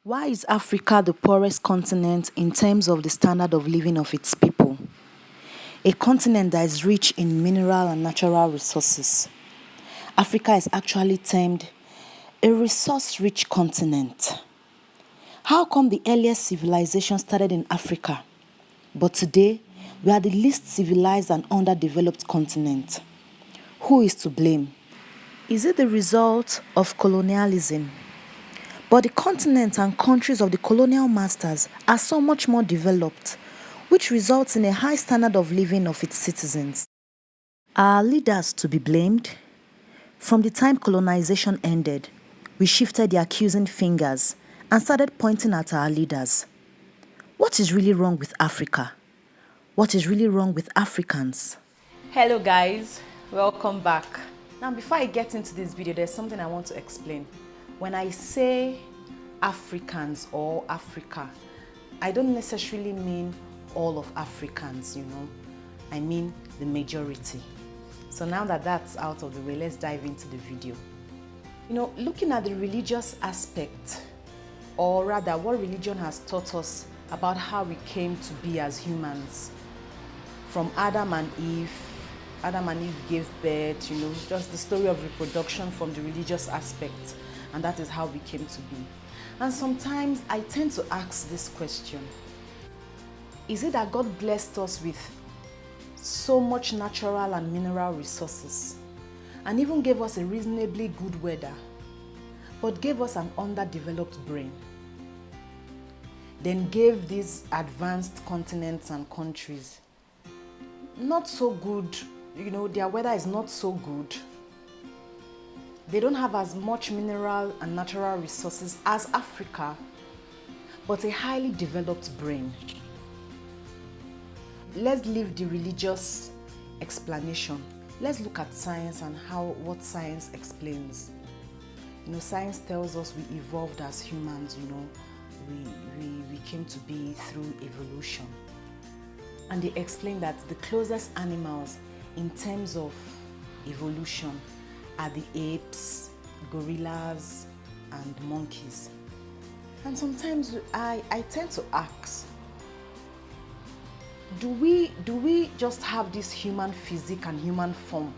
Why is Africa the poorest continent in terms of the standard of living of its people? A continent that is rich in mineral and natural resources. Africa is actually termed a resource-rich continent. How come the earliest civilization started in Africa, but today we are the least civilized and underdeveloped continent? Who is to blame? Is it the result of colonialism? But the continent and countries of the colonial masters are so much more developed, which results in a high standard of living of its citizens. Are leaders to be blamed? From the time colonization ended, we shifted the accusing fingers and started pointing at our leaders. What is really wrong with Africa? What is really wrong with Africans? Hello guys, welcome back. Now before I get into this video, there's something I want to explain. When I say Africans or Africa, I don't necessarily mean all of Africans, I mean the majority. So now that that's out of the way, let's dive into the video. Looking at the religious aspect, or rather what religion has taught us about how we came to be as humans. From Adam and Eve gave birth, just the story of reproduction from the religious aspect, and that is how we came to be. And sometimes I tend to ask this question: is it that God blessed us with so much natural and mineral resources and even gave us a reasonably good weather, but gave us an underdeveloped brain? Then gave these advanced continents and countries not so good, their weather is not so good. They don't have as much mineral and natural resources as Africa, but a highly developed brain. Let's leave the religious explanation. Let's look at science and what science explains. Science tells us we evolved as humans, we came to be through evolution. And they explain that the closest animals in terms of evolution are the apes, gorillas, and monkeys. And sometimes I tend to ask, do we just have this human physique and human form,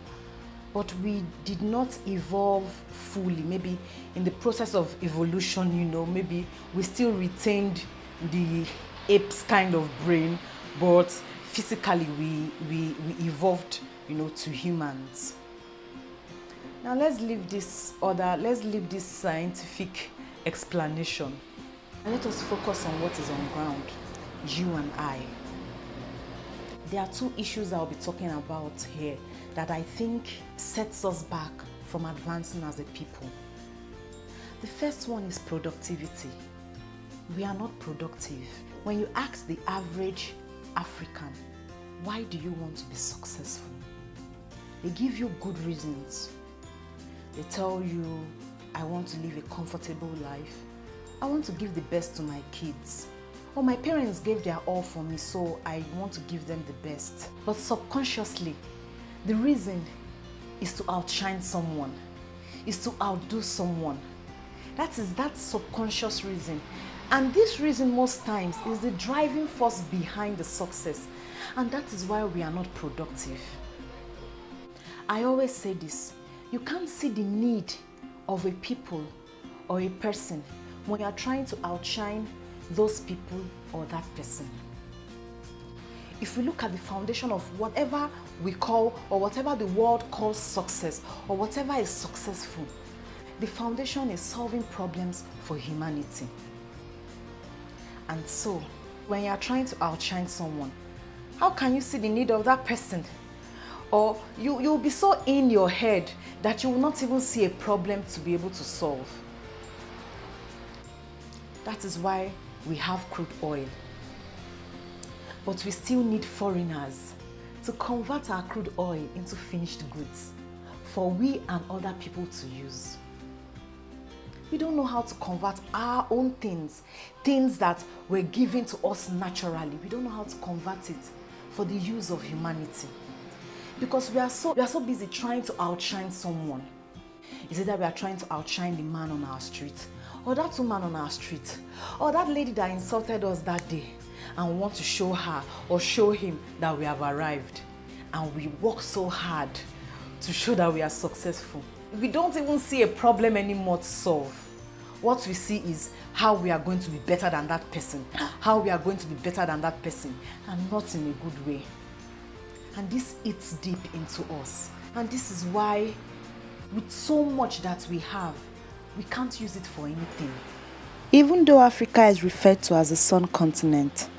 but we did not evolve fully? Maybe in the process of evolution, maybe we still retained the apes kind of brain, but physically we evolved, to humans. Now let's leave this scientific explanation and let us focus on what is on ground, you and I. There are two issues I'll be talking about here that I think sets us back from advancing as a people. The first one is productivity. We are not productive. When you ask the average African, why do you want to be successful? They give you good reasons. They tell you, I want to live a comfortable life. I want to give the best to my kids. Or my parents gave their all for me, so I want to give them the best. But subconsciously, the reason is to outshine someone, is to outdo someone. That subconscious reason. And this reason most times is the driving force behind the success. And that is why we are not productive. I always say this: you can't see the need of a people or a person when you are trying to outshine those people or that person. If we look at the foundation of whatever we call, or whatever the world calls success, or whatever is successful, the foundation is solving problems for humanity. And so, when you are trying to outshine someone, how can you see the need of that person? Or you'll be so in your head that you will not even see a problem to be able to solve. That is why we have crude oil. But we still need foreigners to convert our crude oil into finished goods for we and other people to use. We don't know how to convert our own things that were given to us naturally. We don't know how to convert it for the use of humanity. Because we are so busy trying to outshine someone. Is it that we are trying to outshine the man on our street, or that woman on our street, or that lady that insulted us that day, and want to show her or show him that we have arrived. And we work so hard to show that we are successful. We don't even see a problem anymore to solve. What we see is how we are going to be better than that person, how we are going to be better than that person, and not in a good way. And this eats deep into us. And this is why, with so much that we have, we can't use it for anything. Even though Africa is referred to as the sun continent,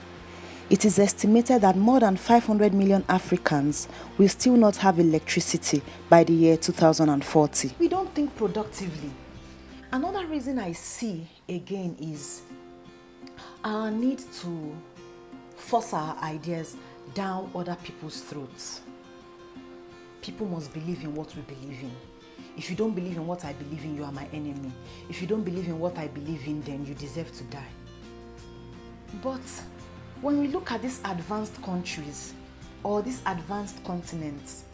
it is estimated that more than 500 million Africans will still not have electricity by the year 2040. We don't think productively. Another reason I see again is our need to force our ideas down other people's throats. People must believe in what we believe in. If you don't believe in what I believe in, you are my enemy. If you don't believe in what I believe in, then you deserve to die. But when we look at these advanced countries or these advanced continents,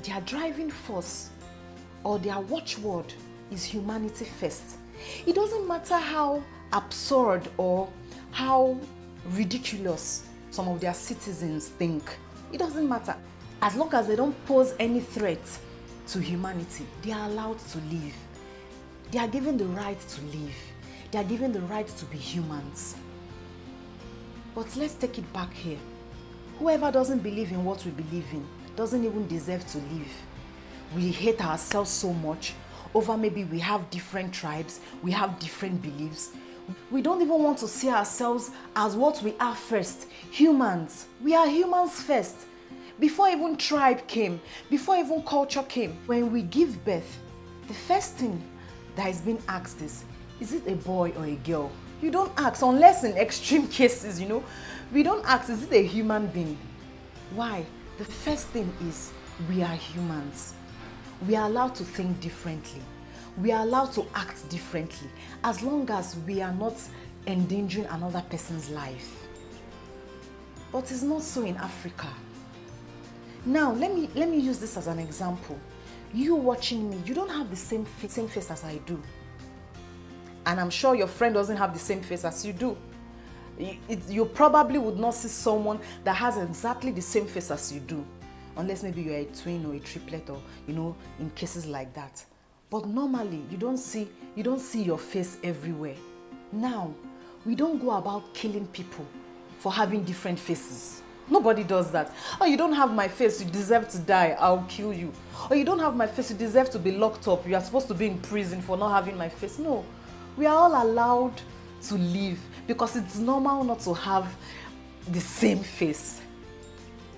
their driving force or their watchword is humanity first. It doesn't matter how absurd or how ridiculous some of their citizens think. It doesn't matter. As long as they don't pose any threat to humanity, they are allowed to live. They are given the right to live. They are given the right to be humans. But let's take it back here. Whoever doesn't believe in what we believe in doesn't even deserve to live. We hate ourselves so much over maybe we have different tribes, we have different beliefs. We don't even want to see ourselves as what we are first, humans. We are humans first. Before even tribe came, before even culture came, when we give birth, the first thing that is being asked is it a boy or a girl? You don't ask, unless in extreme cases, we don't ask, is it a human being? Why? The first thing is we are humans. We are allowed to think differently. We are allowed to act differently as long as we are not endangering another person's life. But it's not so in Africa. Now, let me use this as an example. You watching me, you don't have the same face as I do. And I'm sure your friend doesn't have the same face as you do. You probably would not see someone that has exactly the same face as you do. Unless maybe you're a twin or a triplet or, in cases like that. But normally, you don't see your face everywhere. Now, we don't go about killing people for having different faces. Nobody does that. Oh, you don't have my face, you deserve to die, I'll kill you. Or you don't have my face, you deserve to be locked up, you are supposed to be in prison for not having my face. No, we are all allowed to live because it's normal not to have the same face.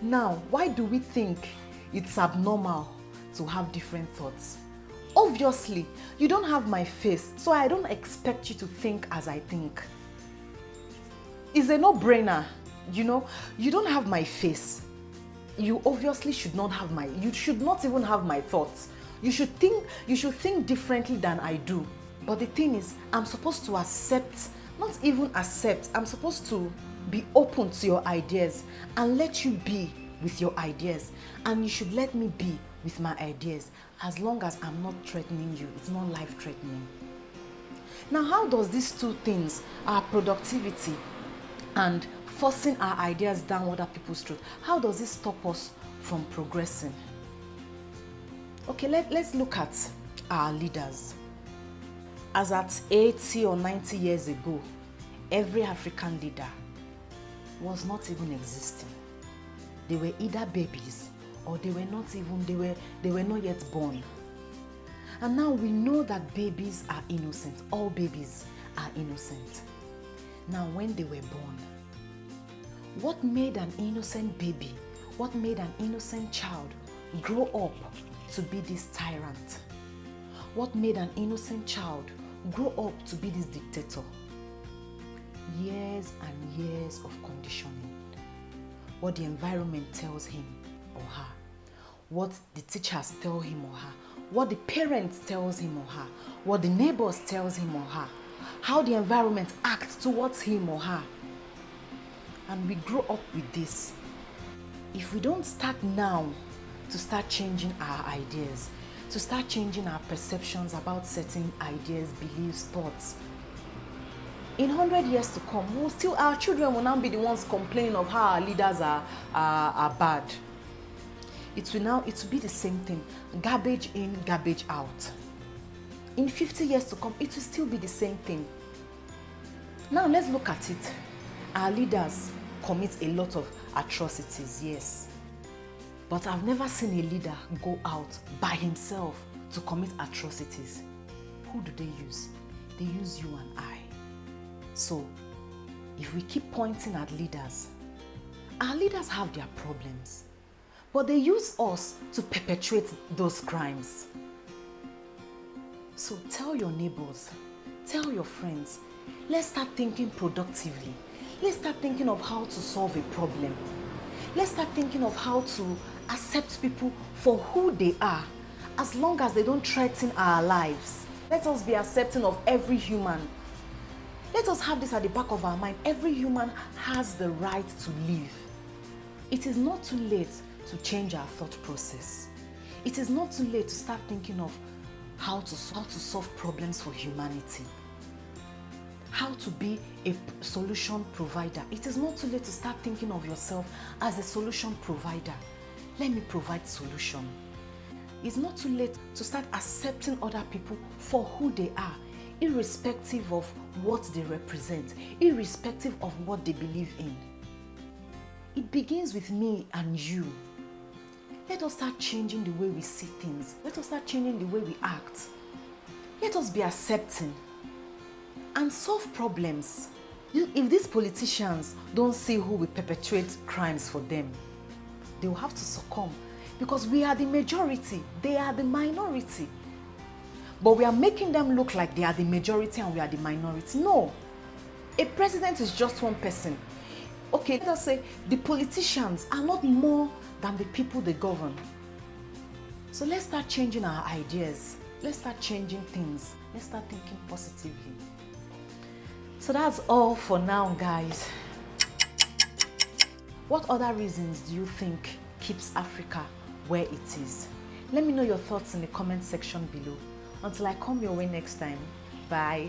Now, why do we think it's abnormal to have different thoughts? Obviously, you don't have my face, so I don't expect you to think as I think. It's a no-brainer. You don't have my face. You obviously should not have you should not even have my thoughts. You should think differently than I do. But the thing is, I'm supposed to not even accept, I'm supposed to be open to your ideas and let you be with your ideas. And you should let me be with my ideas as long as I'm not threatening you. It's not life-threatening. Now, how does these two things, our productivity and forcing our ideas down other people's throat, how does it stop us from progressing? Okay, let's look at our leaders. As at 80 or 90 years ago, every African leader was not even existing. They were either babies or they were not yet born. And now we know that babies are innocent. All babies are innocent. Now, when they were born, what made an innocent baby, what made an innocent child grow up to be this tyrant? What made an innocent child grow up to be this dictator? Years and years of conditioning. What the environment tells him or her, what the teachers tell him or her, what the parents tells him or her, what the neighbors tells him or her, how the environment acts towards him or her. And we grow up with this. If we don't start now to start changing our ideas, to start changing our perceptions about certain ideas, beliefs, thoughts. In 100 years to come, our children will now be the ones complaining of how our leaders are bad. It will be the same thing. Garbage in, garbage out. In 50 years to come, it will still be the same thing. Now let's look at it. Our leaders commit a lot of atrocities, yes. But I've never seen a leader go out by himself to commit atrocities. Who do they use? They use you and I. So, if we keep pointing at leaders, our leaders have their problems, but they use us to perpetuate those crimes. So tell your neighbors, tell your friends, let's start thinking productively. Let's start thinking of how to solve a problem. Let's start thinking of how to accept people for who they are, as long as they don't threaten our lives. Let us be accepting of every human. Let us have this at the back of our mind. Every human has the right to live. It is not too late to change our thought process. It is not too late to start thinking of how to solve problems for humanity. How to be a solution provider. It is not too late to start thinking of yourself as a solution provider. Let me provide solution. It's not too late to start accepting other people for who they are, irrespective of what they represent, irrespective of what they believe in. It begins with me and you. Let us start changing the way we see things. Let us start changing the way we act. Let us be accepting and solve problems. If these politicians don't see who will perpetrate crimes for them, they will have to succumb, because we are the majority, they are the minority. But we are making them look like they are the majority and we are the minority. No. A president is just one person. Okay, let us say the politicians are not more than the people they govern. So let's start changing our ideas. Let's start changing things. Let's start thinking positively. So that's all for now, guys. What other reasons do you think keeps Africa where it is? Let me know your thoughts in the comment section below. Until I come your way next time, bye.